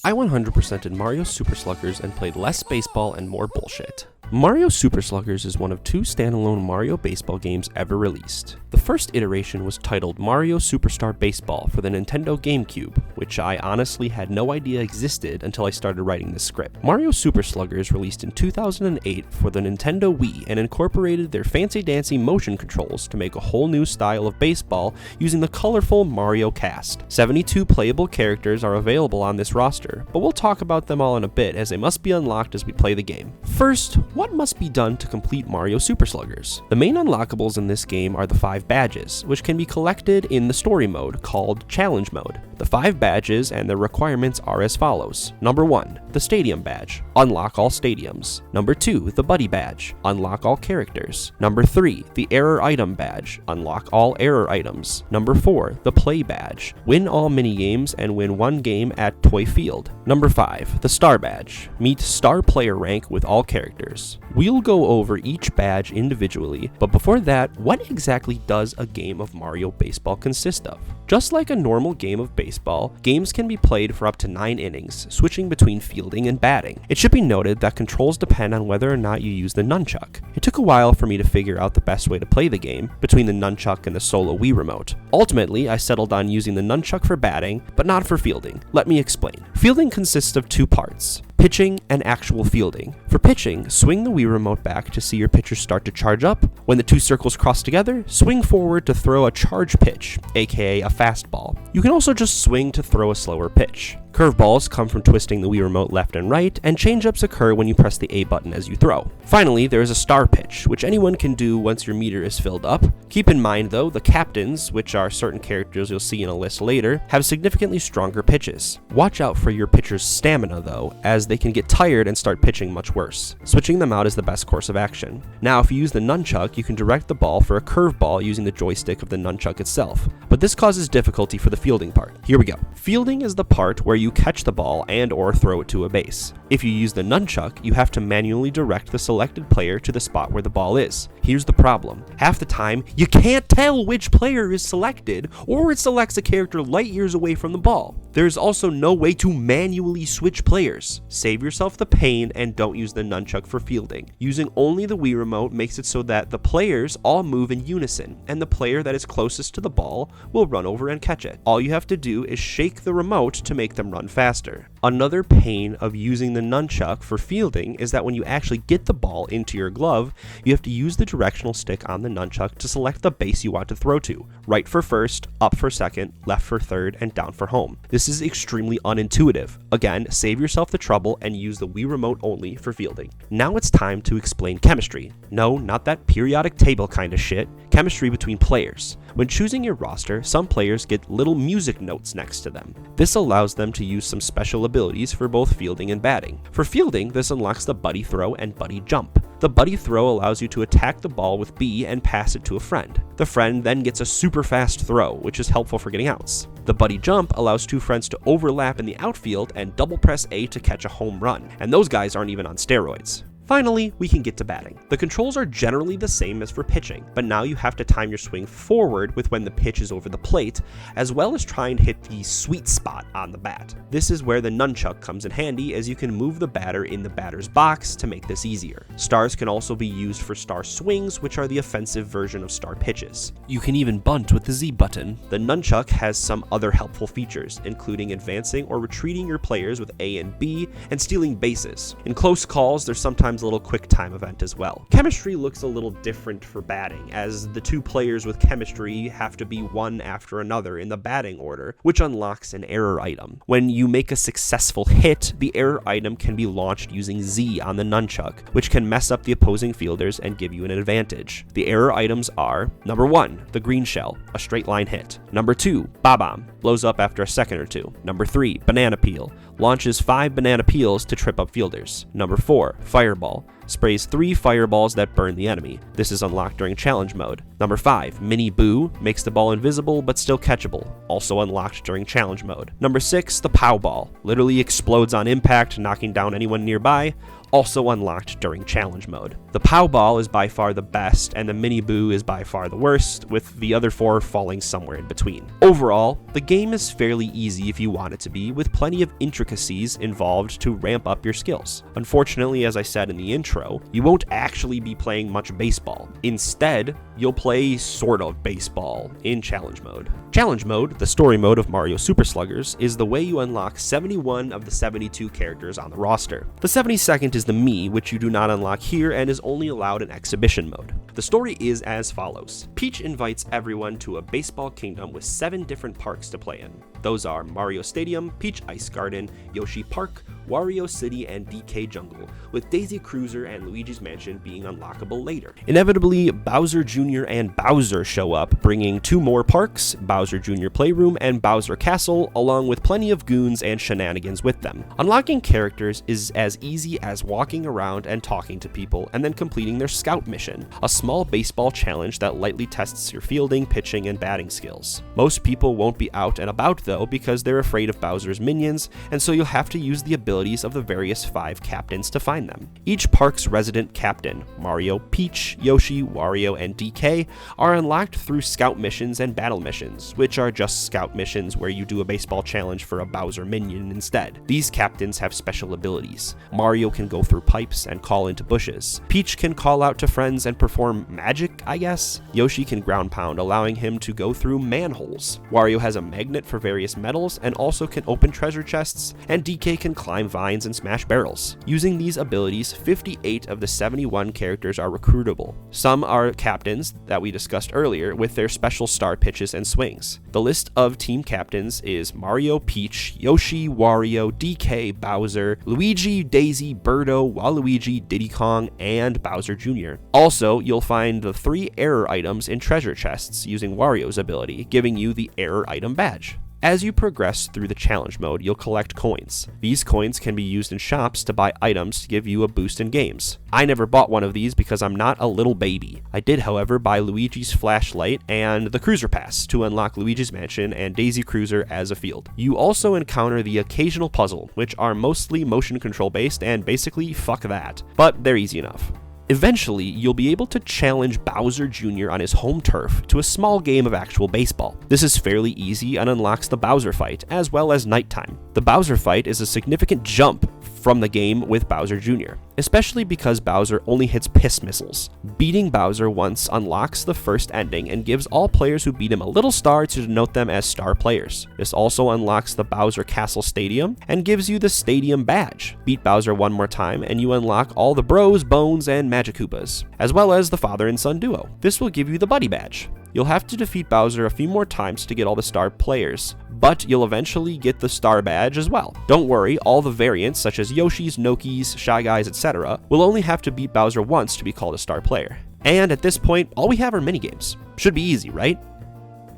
I 100%ed Mario Super Sluggers and played less baseball and more bullshit. Mario Super Sluggers is one of 2 standalone Mario baseball games ever released. The first iteration was titled Mario Superstar Baseball for the Nintendo GameCube, which I honestly had no idea existed until I started writing this script. Mario Super Sluggers released in 2008 for the Nintendo Wii and incorporated their fancy-dancy motion controls to make a whole new style of baseball using the colorful Mario cast. 72 playable characters are available on this roster, but we'll talk about them all in a bit as they must be unlocked as we play the game. First, what must be done to complete Mario Super Sluggers? The main unlockables in this game are the 5 badges, which can be collected in the story mode called Challenge Mode. The 5 badges and their requirements are as follows. Number 1, the Stadium Badge. Unlock all stadiums. Number 2, the Buddy Badge. Unlock all characters. Number 3, the Error Item Badge. Unlock all error items. Number 4, the Play Badge. Win all minigames and win 1 game at Toy Field. Number 5, the Star Badge. Meet Star Player rank with all characters. We'll go over each badge individually, but before that, what exactly does a game of Mario Baseball consist of? Just like a normal game of baseball, games can be played for up to 9 innings, switching between fielding and batting. It should be noted that controls depend on whether or not you use the nunchuck. It took a while for me to figure out the best way to play the game, between the nunchuck and the solo Wii remote. Ultimately, I settled on using the nunchuck for batting, but not for fielding. Let me explain. Fielding consists of 2 parts. Pitching and actual fielding. For pitching, swing the Wii remote back to see your pitcher start to charge up. When the 2 circles cross together, swing forward to throw a charge pitch, aka a fastball. You can also just swing to throw a slower pitch. Curveballs come from twisting the Wii remote left and right, and change-ups occur when you press the A button as you throw. Finally, there is a star pitch, which anyone can do once your meter is filled up. Keep in mind though, the captains, which are certain characters you'll see in a list later, have significantly stronger pitches. Watch out for your pitcher's stamina though, as they can get tired and start pitching much worse. Switching them out is the best course of action. Now, if you use the nunchuck, you can direct the ball for a curveball using the joystick of the nunchuck itself, but this causes difficulty for the fielding part. Here we go. Fielding is the part where you catch the ball and or throw it to a base. If you use the nunchuck, you have to manually direct the selected player to the spot where the ball is. Here's the problem. Half the time, you can't tell which player is selected, or it selects a character light years away from the ball. There's also no way to manually switch players. Save yourself the pain and don't use the nunchuck for fielding. Using only the Wii remote makes it so that the players all move in unison, and the player that is closest to the ball will run over and catch it. All you have to do is shake the remote to make them run faster. Another pain of using the nunchuck for fielding is that when you actually get the ball into your glove, you have to use the directional stick on the nunchuck to select the base you want to throw to. Right for first, up for second, left for third, and down for home. This is extremely unintuitive. Again, save yourself the trouble and use the Wii remote only for fielding. Now it's time to explain chemistry. No, not that periodic table kind of shit. Chemistry between players. When choosing your roster, some players get little music notes next to them. This allows them to use some special abilities for both fielding and batting. For fielding, this unlocks the Buddy Throw and Buddy Jump. The Buddy Throw allows you to attack the ball with B and pass it to a friend. The friend then gets a super fast throw, which is helpful for getting outs. The Buddy Jump allows 2 friends to overlap in the outfield and double press A to catch a home run, and those guys aren't even on steroids. Finally, we can get to batting. The controls are generally the same as for pitching, but now you have to time your swing forward with when the pitch is over the plate, as well as try and hit the sweet spot on the bat. This is where the nunchuck comes in handy, as you can move the batter in the batter's box to make this easier. Stars can also be used for star swings, which are the offensive version of star pitches. You can even bunt with the Z button. The nunchuck has some other helpful features, including advancing or retreating your players with A and B, and stealing bases. In close calls, there's sometimes a little quick time event as well. Chemistry looks a little different for batting, as the 2 players with chemistry have to be one after another in the batting order, which unlocks an error item. When you make a successful hit, the error item can be launched using Z on the nunchuck, which can mess up the opposing fielders and give you an advantage. The error items are: number 1, the green shell, a straight line hit. Number 2, Bob-omb, blows up after a second or 2. Number 3, banana peel, launches 5 banana peels to trip up fielders. Number 4, fireball, sprays 3 fireballs that burn the enemy. This is unlocked during challenge mode. Number 5, Mini Boo, makes the ball invisible but still catchable, also unlocked during challenge mode. Number 6, the Pow Ball, literally explodes on impact, knocking down anyone nearby, also unlocked during challenge mode. The Pow Ball is by far the best, and the Mini Boo is by far the worst, with the other 4 falling somewhere in between. Overall, the game is fairly easy if you want it to be, with plenty of intricacies involved to ramp up your skills. Unfortunately, as I said in the intro, you won't actually be playing much baseball. Instead, you'll play sort of baseball in challenge mode. Challenge mode, the story mode of Mario Super Sluggers, is the way you unlock 71 of the 72 characters on the roster. The 72nd is the Mii, which you do not unlock here and is only allowed in exhibition mode. The story is as follows. Peach invites everyone to a baseball kingdom with 7 different parks to play in. Those are Mario Stadium, Peach Ice Garden, Yoshi Park, Wario City, and DK Jungle, with Daisy Cruiser and Luigi's Mansion being unlockable later. Inevitably, Bowser Jr. and Bowser show up, bringing 2 more parks, Bowser Jr. Playroom and Bowser Castle, along with plenty of goons and shenanigans with them. Unlocking characters is as easy as walking around and talking to people, and then completing their scout mission, a small baseball challenge that lightly tests your fielding, pitching, and batting skills. Most people won't be out and about though, because they're afraid of Bowser's minions, and so you'll have to use the abilities of the various 5 captains to find them. Each park's resident captain, Mario, Peach, Yoshi, Wario, and DK, are unlocked through scout missions and battle missions, which are just scout missions where you do a baseball challenge for a Bowser minion instead. These captains have special abilities. Mario can go through pipes and call into bushes. Peach can call out to friends and perform magic, I guess. Yoshi can ground pound, allowing him to go through manholes. Wario has a magnet for various metals and also can open treasure chests, and DK can climb vines and smash barrels. Using these abilities, 58 of the 71 characters are recruitable. Some are captains that we discussed earlier with their special star pitches and swings. The list of team captains is Mario, Peach, Yoshi, Wario, DK, Bowser, Luigi, Daisy, Birdo, Waluigi, Diddy Kong, and Bowser Jr. Also, you'll find the 3 error items in treasure chests using Wario's ability, giving you the error item badge. As you progress through the challenge mode, you'll collect coins. These coins can be used in shops to buy items to give you a boost in games. I never bought one of these because I'm not a little baby. I did, however, buy Luigi's flashlight and the Cruiser Pass to unlock Luigi's Mansion and Daisy Cruiser as a field. You also encounter the occasional puzzle, which are mostly motion control based and basically fuck that, but they're easy enough. Eventually, you'll be able to challenge Bowser Jr. on his home turf to a small game of actual baseball. This is fairly easy and unlocks the Bowser fight, as well as nighttime. The Bowser fight is a significant jump from the game with Bowser Jr., especially because Bowser only hits piss missiles. Beating Bowser once unlocks the first ending and gives all players who beat him a little star to denote them as star players. This also unlocks the Bowser Castle Stadium and gives you the Stadium badge. Beat Bowser one more time and you unlock all the Bros, Bones, and Magikoopas, as well as the father and son duo. This will give you the Buddy badge. You'll have to defeat Bowser a few more times to get all the star players, but you'll eventually get the star badge as well. Don't worry, all the variants such as Yoshi's, Noki's, Shy Guys, etc. will only have to beat Bowser once to be called a star player. And at this point, all we have are minigames. Should be easy, right?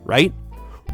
Right?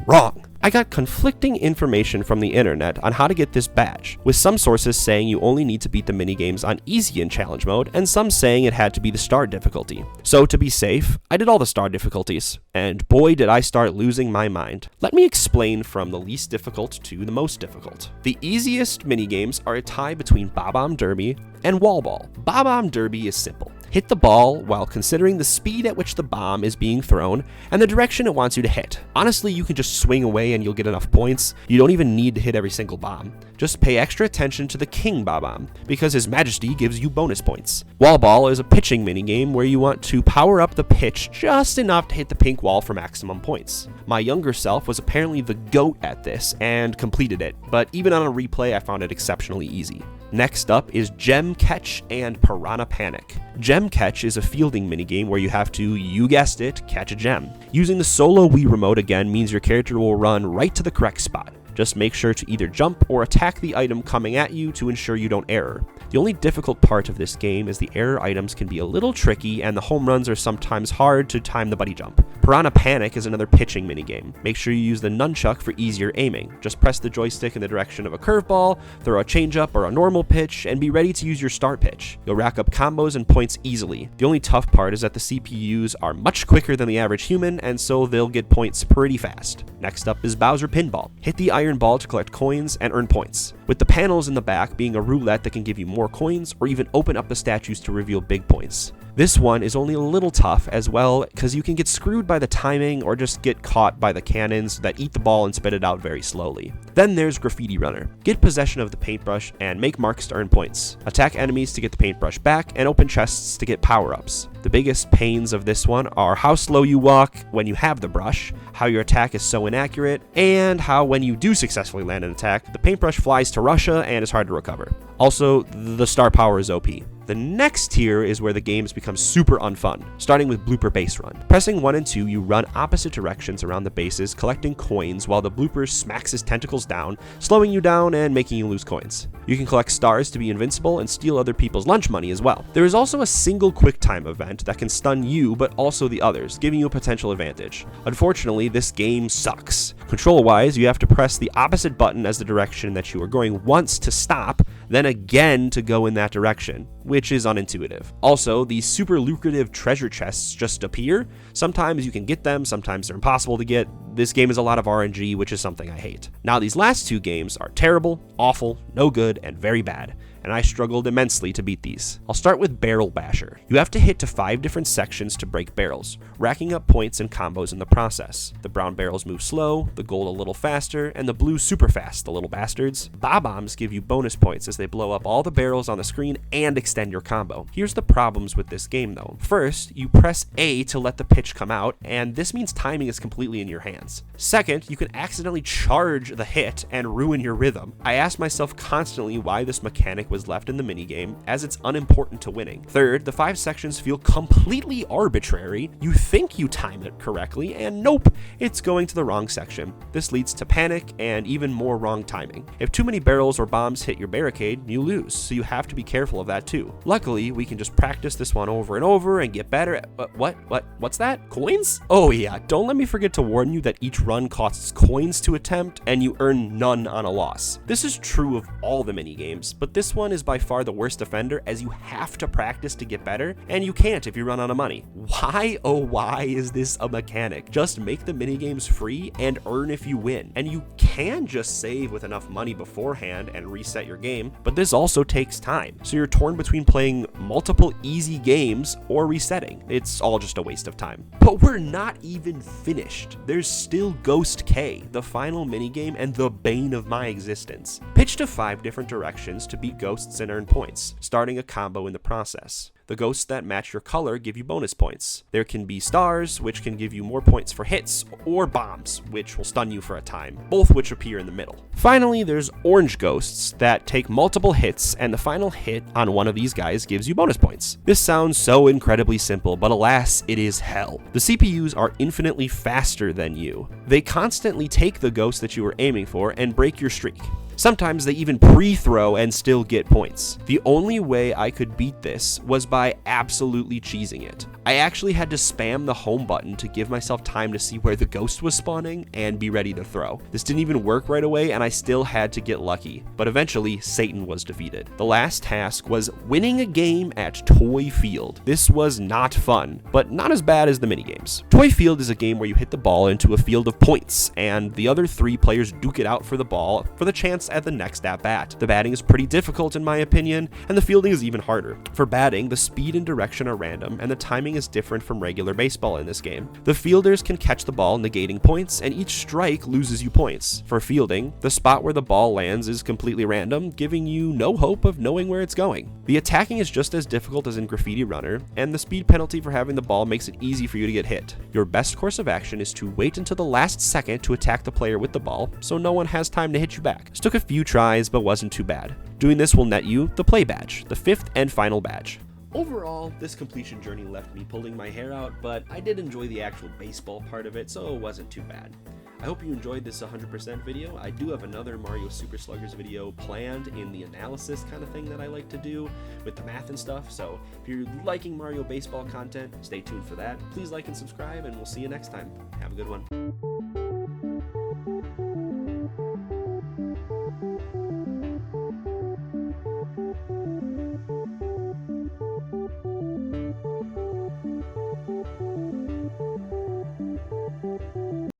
Wrong. I got conflicting information from the internet on how to get this badge, with some sources saying you only need to beat the minigames on easy in challenge mode, and some saying it had to be the star difficulty. So to be safe, I did all the star difficulties, and boy did I start losing my mind. Let me explain from the least difficult to the most difficult. The easiest minigames are a tie between Bob-omb Derby and Wall Ball. Bob-omb Derby is simple. Hit the ball while considering the speed at which the bomb is being thrown and the direction it wants you to hit. Honestly, you can just swing away and you'll get enough points. You don't even need to hit every single bomb. Just pay extra attention to the King Bob-omb, because His Majesty gives you bonus points. Wall Ball is a pitching minigame where you want to power up the pitch just enough to hit the pink wall for maximum points. My younger self was apparently the GOAT at this and completed it, but even on a replay I found it exceptionally easy. Next up is Gem Catch and Piranha Panic. Gem Catch is a fielding minigame where you have to, you guessed it, catch a gem. Using the solo Wii remote again means your character will run right to the correct spot. Just make sure to either jump or attack the item coming at you to ensure you don't error. The only difficult part of this game is the error items can be a little tricky and the home runs are sometimes hard to time the buddy jump. Piranha Panic is another pitching minigame. Make sure you use the nunchuck for easier aiming. Just press the joystick in the direction of a curveball, throw a changeup or a normal pitch, and be ready to use your start pitch. You'll rack up combos and points easily. The only tough part is that the CPUs are much quicker than the average human, and so they'll get points pretty fast. Next up is Bowser Pinball. Hit the iron ball to collect coins and earn points, with the panels in the back being a roulette that can give you more coins or even open up the statues to reveal big points. This one is only a little tough as well because you can get screwed by the timing or just get caught by the cannons that eat the ball and spit it out very slowly. Then there's Graffiti Runner. Get possession of the paintbrush and make marks to earn points. Attack enemies to get the paintbrush back and open chests to get power-ups. The biggest pains of this one are how slow you walk when you have the brush, how your attack is so inaccurate, and how when you do successfully land an attack, the paintbrush flies to Russia and is hard to recover. Also, the star power is OP. The next tier is where the games become super unfun, starting with Blooper Base Run. Pressing 1 and 2, you run opposite directions around the bases, collecting coins while the blooper smacks his tentacles down, slowing you down and making you lose coins. You can collect stars to be invincible and steal other people's lunch money as well. There is also a single quick time event that can stun you but also the others, giving you a potential advantage. Unfortunately, this game sucks. Control-wise, you have to press the opposite button as the direction that you are going once to stop, then again to go in that direction, which is unintuitive. Also, these super lucrative treasure chests just appear. Sometimes you can get them, sometimes they're impossible to get. This game is a lot of RNG, which is something I hate. Now, these last two games are terrible, awful, no good, and very bad, and I struggled immensely to beat these. I'll start with Barrel Basher. You have to hit to 5 different sections to break barrels, racking up points and combos in the process. The brown barrels move slow, the gold a little faster, and the blue super fast, the little bastards. Bob-ombs give you bonus points as they blow up all the barrels on the screen and extend your combo. Here's the problems with this game though. First, you press A to let the pitch come out, and this means timing is completely in your hands. Second, you can accidentally charge the hit and ruin your rhythm. I asked myself constantly why this mechanic was left in the minigame, as it's unimportant to winning. Third, the 5 sections feel completely arbitrary. You think you timed it correctly, and nope, it's going to the wrong section. This leads to panic and even more wrong timing. If too many barrels or bombs hit your barricade, you lose, so you have to be careful of that too. Luckily, we can just practice this one over and over and get better at what's that? Coins? Oh yeah, don't let me forget to warn you that each run costs coins to attempt, and you earn none on a loss. This is true of all the minigames, but this one is by far the worst offender, as you have to practice to get better, and you can't if you run out of money. Why, oh why is this a mechanic? Just make the minigames free and earn if you win. And you can just save with enough money beforehand and reset your game, but this also takes time, so you're torn between playing multiple easy games or resetting. It's all just a waste of time. But we're not even finished. There's still Ghost K, the final minigame and the bane of my existence. Pitch to 5 different directions to beat ghosts and earn points, starting a combo in the process. The ghosts that match your color give you bonus points. There can be stars, which can give you more points for hits, or bombs, which will stun you for a time, both which appear in the middle. Finally, there's orange ghosts that take multiple hits, and the final hit on one of these guys gives you bonus points. This sounds so incredibly simple, but alas, it is hell. The CPUs are infinitely faster than you. They constantly take the ghost that you were aiming for and break your streak. Sometimes they even pre-throw and still get points. The only way I could beat this was by absolutely cheesing it. I actually had to spam the home button to give myself time to see where the ghost was spawning and be ready to throw. This didn't even work right away, and I still had to get lucky, but eventually Satan was defeated. The last task was winning a game at Toy Field. This was not fun, but not as bad as the minigames. Toy Field is a game where you hit the ball into a field of points, and the other 3 players duke it out for the ball for the chance at the next at-bat. The batting is pretty difficult in my opinion, and the fielding is even harder. For batting, the speed and direction are random, and the timing is different from regular baseball in this game. The fielders can catch the ball, negating points, and each strike loses you points. For fielding, the spot where the ball lands is completely random, giving you no hope of knowing where it's going. The attacking is just as difficult as in Graffiti Runner, and the speed penalty for having the ball makes it easy for you to get hit. Your best course of action is to wait until the last second to attack the player with the ball, so no one has time to hit you back. This took a few tries, but wasn't too bad. Doing this will net you the play badge, the 5th and final badge. Overall, this completion journey left me pulling my hair out, but I did enjoy the actual baseball part of it, so it wasn't too bad. I hope you enjoyed this 100% video. I do have another Mario Super Sluggers video planned in the analysis kind of thing that I like to do with the math and stuff. So if you're liking Mario baseball content, stay tuned for that. Please like and subscribe, and we'll see you next time. Have a good one.